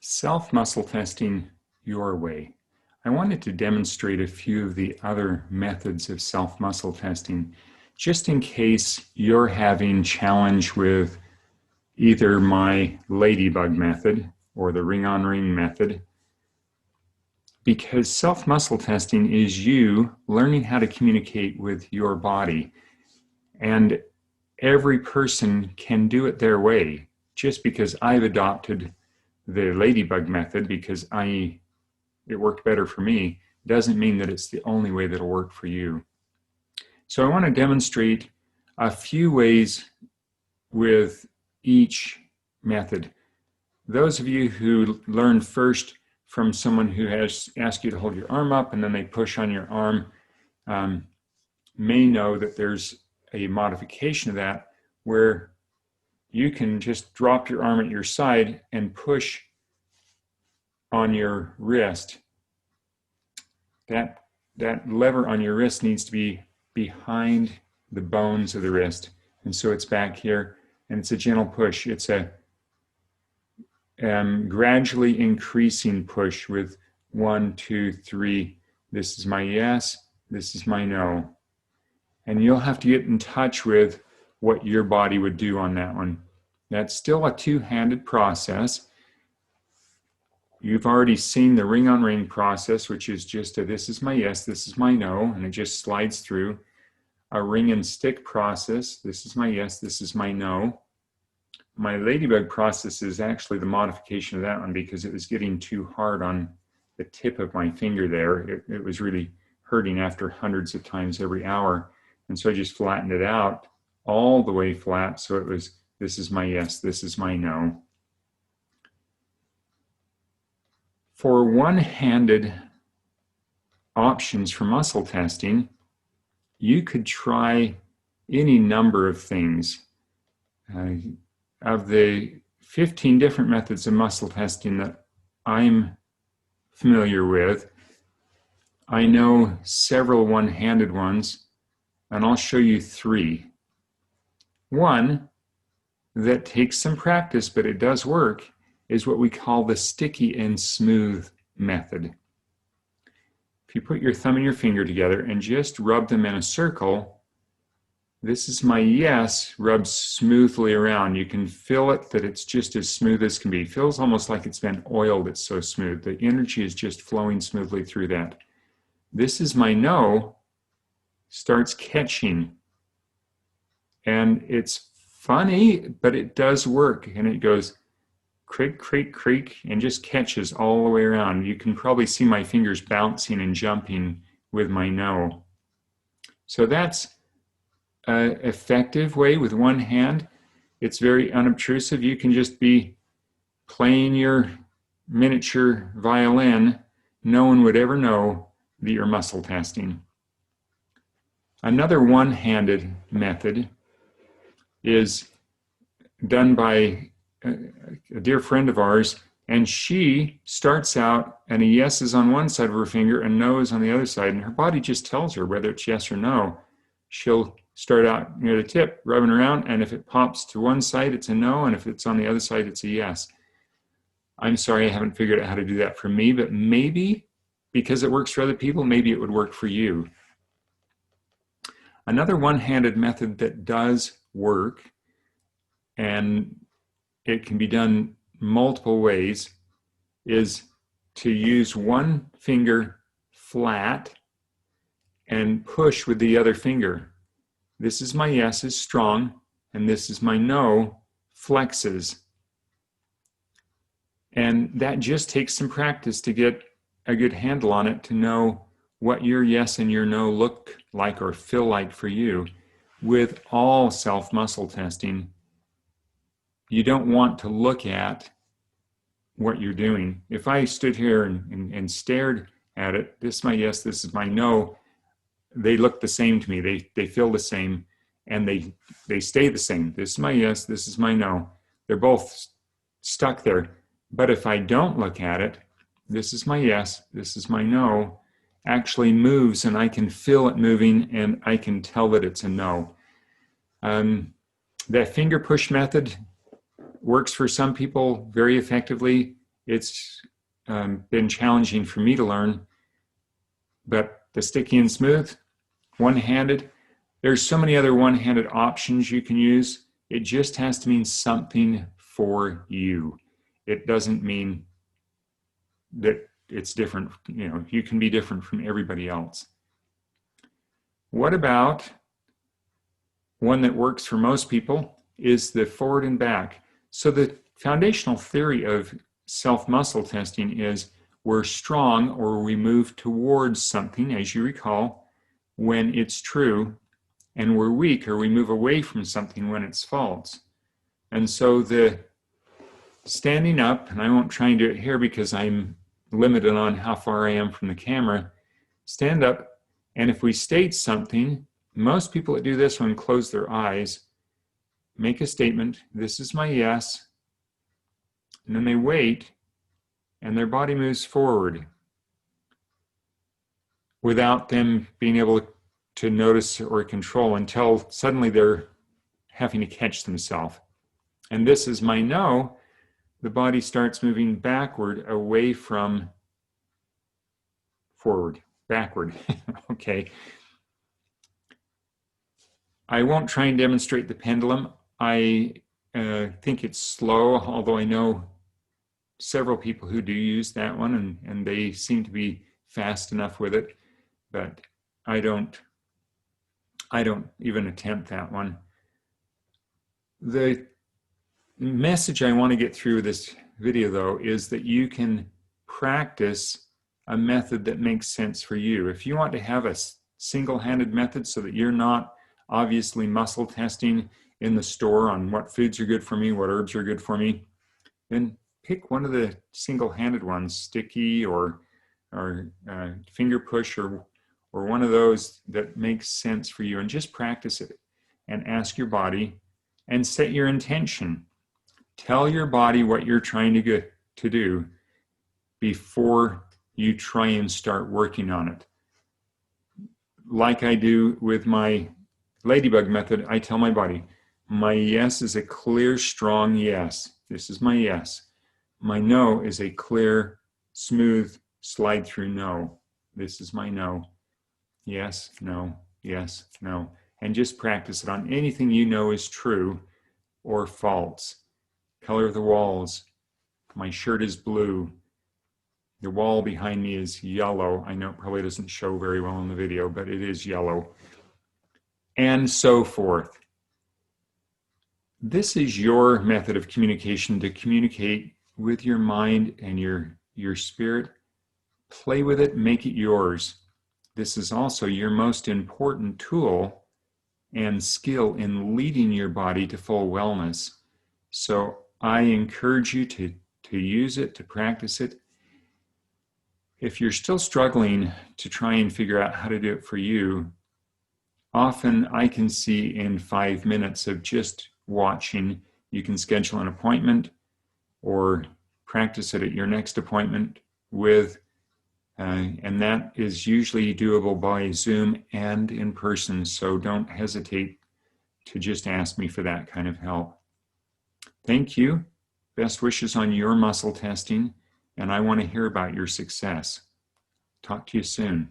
Self-muscle testing your way. I wanted to demonstrate a few of the other methods of self-muscle testing, just in case you're having challenge with either my Ladybug method or the ring-on-ring method, because self-muscle testing is you learning how to communicate with your body. And every person can do it their way. Just because I've adopted the Ladybug method because it worked better for me doesn't mean that it's the only way that'll work for you. So I want to demonstrate a few ways with each method. Those of you who learn first from someone who has asked you to hold your arm up and then they push on your arm may know that there's a modification of that where you can just drop your arm at your side and push on your wrist. That lever on your wrist needs to be behind the bones of the wrist. And so it's back here, and it's a gentle push. It's a gradually increasing push with 1, 2, 3. This is my yes, this is my no. And you'll have to get in touch with what your body would do on that one. That's still a two-handed process. You've already seen the ring-on-ring process, which is just a this is my yes, this is my no, and it just slides through. A ring and stick process, this is my yes, this is my no. My Ladybug process is actually the modification of that one because it was getting too hard on the tip of my finger there. It was really hurting after hundreds of times every hour. And so I just flattened it out all the way flat. So it was, this is my yes, this is my no. For one-handed options for muscle testing, you could try any number of things. Of the 15 different methods of muscle testing that I'm familiar with, I know several one-handed ones, and I'll show you 3. One that takes some practice, but it does work, is what we call the sticky and smooth method. If you put your thumb and your finger together and just rub them in a circle, this is my yes, rubs smoothly around. You can feel it that it's just as smooth as can be. It feels almost like it's been oiled, it's so smooth. The energy is just flowing smoothly through that. This is my no, starts catching. And it's funny, but it does work. And it goes creak, creak, creak, and just catches all the way around. You can probably see my fingers bouncing and jumping with my no. So that's an effective way with one hand. It's very unobtrusive. You can just be playing your miniature violin. No one would ever know that you're muscle testing. Another one-handed method is done by a dear friend of ours, and she starts out and a yes is on one side of her finger and no is on the other side, and her body just tells her whether it's yes or no. She'll start out near the tip, rubbing around, and if it pops to one side, it's a no, and if it's on the other side, it's a yes. I'm sorry, I haven't figured out how to do that for me, but maybe because it works for other people, maybe it would work for you. Another one-handed method that does work, and it can be done multiple ways, is to use one finger flat and push with the other finger. This is my yes is strong, and this is my no flexes. And that just takes some practice to get a good handle on it, to know what your yes and your no look like or feel like for you. With all self-muscle testing, you don't want to look at what you're doing. If I stood here and stared at it, this is my yes, this is my no, they look the same to me. They feel the same, and they stay the same. This is my yes, this is my no. They're both stuck there. But if I don't look at it, this is my yes, this is my no, actually moves, and I can feel it moving, and I can tell that it's a no. That finger push method works for some people very effectively. It's been challenging for me to learn, but the sticky and smooth, one-handed, there's so many other one-handed options you can use. It just has to mean something for you. It doesn't mean that it's different. You know, you can be different from everybody else. What about one that works for most people is the forward and back. So the foundational theory of self-muscle testing is we're strong or we move towards something, as you recall, when it's true, and we're weak or we move away from something when it's false. And so the standing up, and I won't try and do it here because I'm limited on how far I am from the camera, stand up, and if we state something, most people that do this one close their eyes, make a statement, this is my yes, and then they wait, and their body moves forward without them being able to notice or control until suddenly they're having to catch themselves. And this is my no, the body starts moving backward away from forward, backward, okay. I won't try and demonstrate the pendulum. I think it's slow, although I know several people who do use that one, and they seem to be fast enough with it, but I don't even attempt that one. The message I want to get through this video, though, is that you can practice a method that makes sense for you. If you want to have a single-handed method so that you're not obviously muscle testing in the store on what foods are good for me, what herbs are good for me, then pick one of the single-handed ones, sticky or finger push or one of those that makes sense for you, and just practice it and ask your body and set your intention. Tell your body what you're trying to do before you try and start working on it. Like I do with my Ladybug method, I tell my body, my yes is a clear, strong yes. This is my yes. My no is a clear, smooth, slide through no. This is my no. Yes, no, yes, no. And just practice it on anything you know is true or false. Color of the walls. My shirt is blue. The wall behind me is yellow. I know it probably doesn't show very well in the video, but it is yellow. And so forth. This is your method of communication to communicate with your mind and your spirit. Play with it, make it yours. This is also your most important tool and skill in leading your body to full wellness. So I encourage you to use it, to practice it. If you're still struggling to try and figure out how to do it for you, often I can see in 5 minutes of just watching, you can schedule an appointment or practice it at your next appointment with, and that is usually doable by Zoom and in person, so don't hesitate to just ask me for that kind of help. Thank you. Best wishes on your muscle testing, and I want to hear about your success. Talk to you soon.